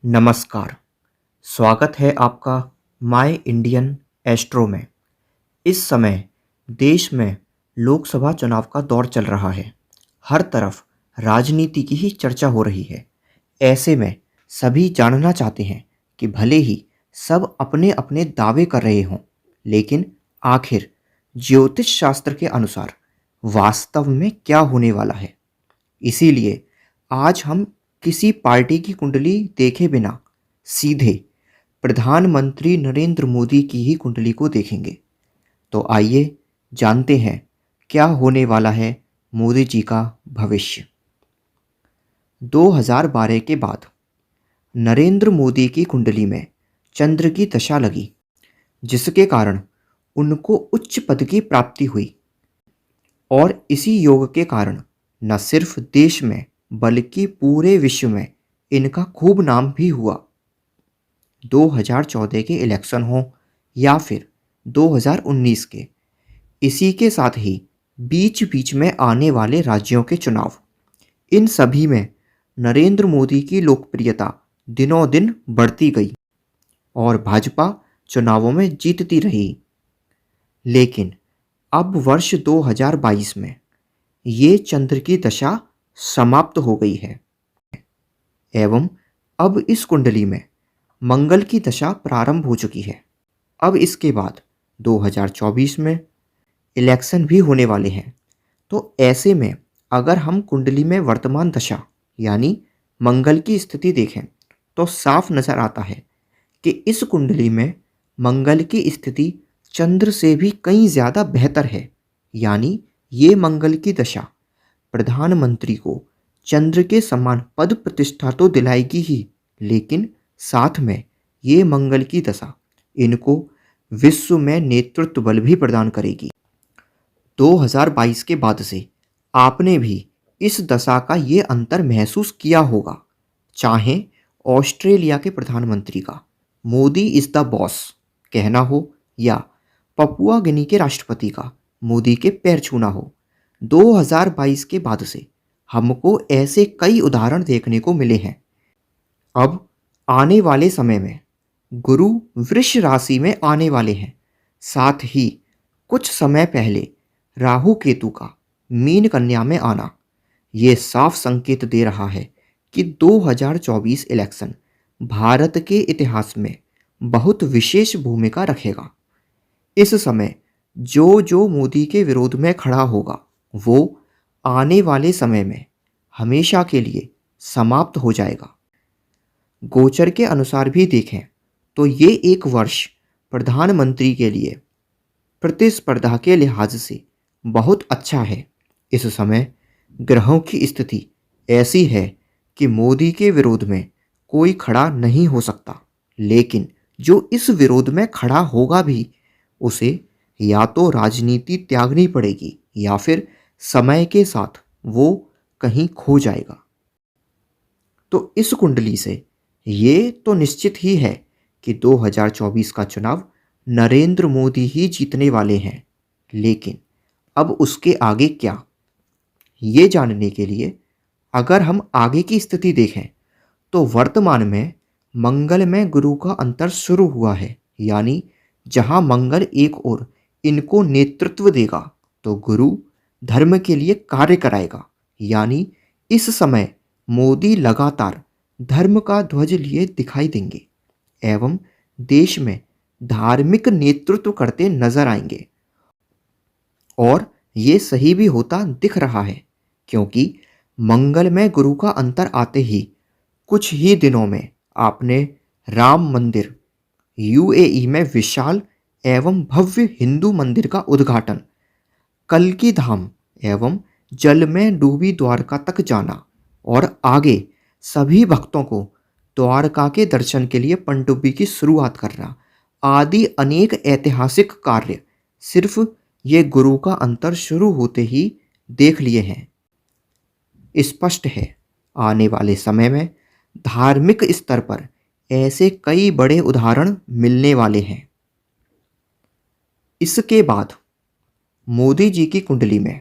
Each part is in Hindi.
नमस्कार। स्वागत है आपका माय इंडियन एस्ट्रो में। इस समय देश में लोकसभा चुनाव का दौर चल रहा है। हर तरफ राजनीति की ही चर्चा हो रही है। ऐसे में सभी जानना चाहते हैं कि भले ही सब अपने अपने दावे कर रहे हों, लेकिन आखिर ज्योतिष शास्त्र के अनुसार वास्तव में क्या होने वाला है। इसीलिए आज हम किसी पार्टी की कुंडली देखे बिना सीधे प्रधानमंत्री नरेंद्र मोदी की ही कुंडली को देखेंगे। तो आइए जानते हैं क्या होने वाला है मोदी जी का भविष्य। 2012 के बाद नरेंद्र मोदी की कुंडली में चंद्र की दशा लगी, जिसके कारण उनको उच्च पद की प्राप्ति हुई। और इसी योग के कारण न सिर्फ देश में बल्कि पूरे विश्व में इनका खूब नाम भी हुआ। 2014 के इलेक्शन हो या फिर 2019 के, इसी के साथ ही बीच बीच में आने वाले राज्यों के चुनाव, इन सभी में नरेंद्र मोदी की लोकप्रियता दिनों दिन बढ़ती गई और भाजपा चुनावों में जीतती रही। लेकिन अब वर्ष 2022 में ये चंद्र की दशा समाप्त हो गई है एवं अब इस कुंडली में मंगल की दशा प्रारंभ हो चुकी है। अब इसके बाद 2024 में इलेक्शन भी होने वाले हैं। तो ऐसे में अगर हम कुंडली में वर्तमान दशा यानी मंगल की स्थिति देखें तो साफ नजर आता है कि इस कुंडली में मंगल की स्थिति चंद्र से भी कहीं ज़्यादा बेहतर है। यानी ये मंगल की दशा प्रधानमंत्री को चंद्र के समान पद प्रतिष्ठा तो दिलाएगी ही, लेकिन साथ में ये मंगल की दशा इनको विश्व में नेतृत्व बल भी प्रदान करेगी। 2022 के बाद से आपने भी इस दशा का ये अंतर महसूस किया होगा। चाहे ऑस्ट्रेलिया के प्रधानमंत्री का मोदी इज द बॉस कहना हो या पपुआ गिनी के राष्ट्रपति का मोदी के पैर छूना हो, 2022 के बाद से हमको ऐसे कई उदाहरण देखने को मिले हैं। अब आने वाले समय में गुरु वृष राशि में आने वाले हैं। साथ ही कुछ समय पहले राहु केतु का मीन कन्या में आना ये साफ संकेत दे रहा है कि 2024 इलेक्शन भारत के इतिहास में बहुत विशेष भूमिका रखेगा। इस समय जो जो मोदी के विरोध में खड़ा होगा वो आने वाले समय में हमेशा के लिए समाप्त हो जाएगा। गोचर के अनुसार भी देखें तो ये एक वर्ष प्रधानमंत्री के लिए प्रतिस्पर्धा के लिहाज से बहुत अच्छा है। इस समय ग्रहों की स्थिति ऐसी है कि मोदी के विरोध में कोई खड़ा नहीं हो सकता, लेकिन जो इस विरोध में खड़ा होगा भी उसे या तो राजनीति त्यागनी पड़ेगी या फिर समय के साथ वो कहीं खो जाएगा। तो इस कुंडली से ये तो निश्चित ही है कि 2024 का चुनाव नरेंद्र मोदी ही जीतने वाले हैं। लेकिन अब उसके आगे क्या, ये जानने के लिए अगर हम आगे की स्थिति देखें तो वर्तमान में मंगल में गुरु का अंतर शुरू हुआ है। यानी जहां मंगल एक ओर इनको नेतृत्व देगा तो गुरु धर्म के लिए कार्य कराएगा। यानी इस समय मोदी लगातार धर्म का ध्वज लिए दिखाई देंगे एवं देश में धार्मिक नेतृत्व करते नजर आएंगे। और ये सही भी होता दिख रहा है, क्योंकि मंगल में गुरु का अंतर आते ही कुछ ही दिनों में आपने राम मंदिर यूएई में विशाल एवं भव्य हिंदू मंदिर का उद्घाटन, कल्कि धाम एवं जल में डूबी द्वारका तक जाना और आगे सभी भक्तों को द्वारका के दर्शन के लिए पनडुब्बी की शुरुआत करना आदि अनेक ऐतिहासिक कार्य सिर्फ ये गुरु का अंतर शुरू होते ही देख लिए हैं। स्पष्ट है आने वाले समय में धार्मिक स्तर पर ऐसे कई बड़े उदाहरण मिलने वाले हैं। इसके बाद मोदी जी की कुंडली में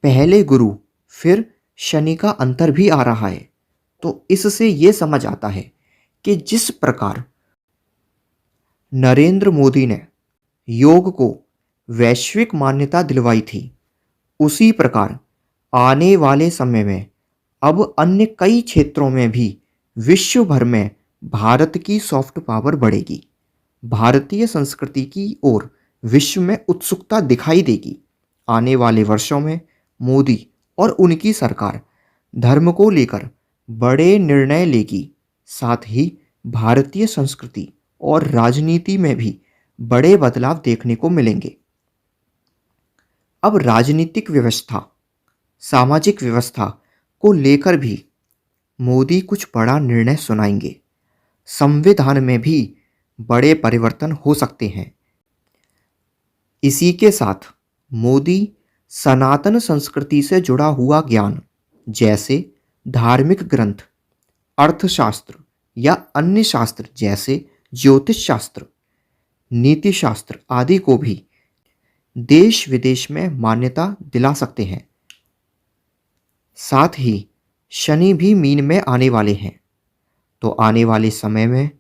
पहले गुरु फिर शनि का अंतर भी आ रहा है तो इससे ये समझ आता है कि जिस प्रकार नरेंद्र मोदी ने योग को वैश्विक मान्यता दिलवाई थी, उसी प्रकार आने वाले समय में अब अन्य कई क्षेत्रों में भी विश्व भर में भारत की सॉफ्ट पावर बढ़ेगी। भारतीय संस्कृति की ओर विश्व में उत्सुकता दिखाई देगी। आने वाले वर्षों में मोदी और उनकी सरकार धर्म को लेकर बड़े निर्णय लेगी। साथ ही भारतीय संस्कृति और राजनीति में भी बड़े बदलाव देखने को मिलेंगे। अब राजनीतिक व्यवस्था, सामाजिक व्यवस्था को लेकर भी मोदी कुछ बड़ा निर्णय सुनाएंगे। संविधान में भी बड़े परिवर्तन हो सकते हैं। इसी के साथ मोदी सनातन संस्कृति से जुड़ा हुआ ज्ञान, जैसे धार्मिक ग्रंथ, अर्थशास्त्र या अन्य शास्त्र जैसे ज्योतिष शास्त्र, नीति शास्त्र आदि को भी देश विदेश में मान्यता दिला सकते हैं। साथ ही शनि भी मीन में आने वाले हैं, तो आने वाले समय में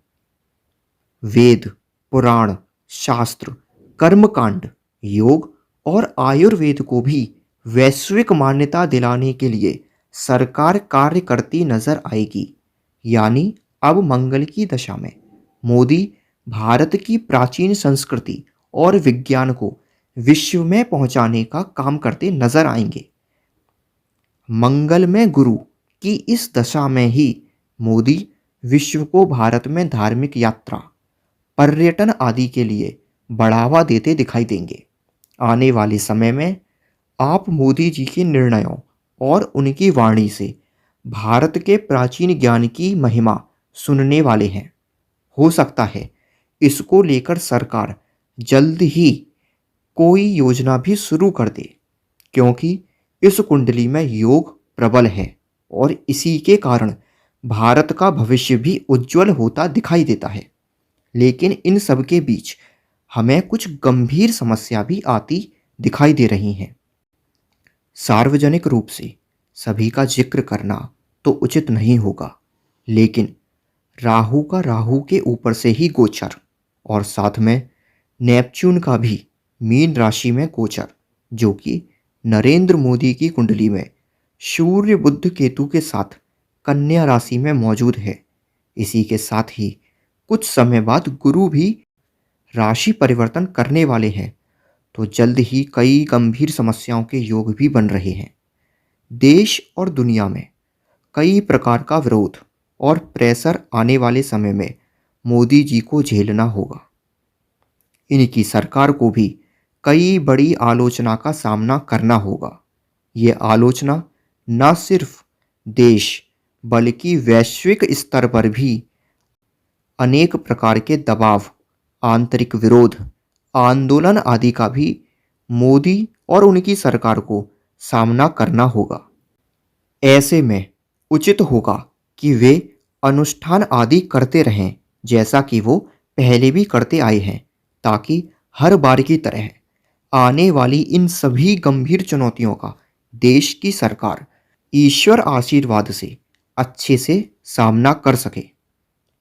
वेद, पुराण, शास्त्र, कर्मकांड, योग और आयुर्वेद को भी वैश्विक मान्यता दिलाने के लिए सरकार कार्य करती नजर आएगी। यानी अब मंगल की दशा में मोदी भारत की प्राचीन संस्कृति और विज्ञान को विश्व में पहुंचाने का काम करते नजर आएंगे। मंगल में गुरु की इस दशा में ही मोदी विश्व को भारत में धार्मिक यात्रा, पर्यटन आदि के लिए बढ़ावा देते दिखाई देंगे। आने वाले समय में आप मोदी जी के निर्णयों और उनकी वाणी से भारत के प्राचीन ज्ञान की महिमा सुनने वाले हैं। हो सकता है इसको लेकर सरकार जल्द ही कोई योजना भी शुरू कर दे, क्योंकि इस कुंडली में योग प्रबल है और इसी के कारण भारत का भविष्य भी उज्जवल होता दिखाई देता है। लेकिन इन सब के बीच हमें कुछ गंभीर समस्या भी आती दिखाई दे रही हैं। सार्वजनिक रूप से सभी का जिक्र करना तो उचित नहीं होगा, लेकिन राहु का राहु के ऊपर से ही गोचर और साथ में नेपच्यून का भी मीन राशि में गोचर, जो कि नरेंद्र मोदी की कुंडली में सूर्य बुध केतु के साथ कन्या राशि में मौजूद है। इसी के साथ ही कुछ समय बाद गुरु भी राशि परिवर्तन करने वाले हैं, तो जल्द ही कई गंभीर समस्याओं के योग भी बन रहे हैं। देश और दुनिया में कई प्रकार का विरोध और प्रेशर आने वाले समय में मोदी जी को झेलना होगा। इनकी सरकार को भी कई बड़ी आलोचना का सामना करना होगा। ये आलोचना न सिर्फ देश बल्कि वैश्विक स्तर पर भी अनेक प्रकार के दबाव, आंतरिक विरोध, आंदोलन आदि का भी मोदी और उनकी सरकार को सामना करना होगा। ऐसे में उचित होगा कि वे अनुष्ठान आदि करते रहें, जैसा कि वो पहले भी करते आए हैं, ताकि हर बार की तरह आने वाली इन सभी गंभीर चुनौतियों का देश की सरकार ईश्वर आशीर्वाद से अच्छे से सामना कर सके।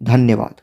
धन्यवाद।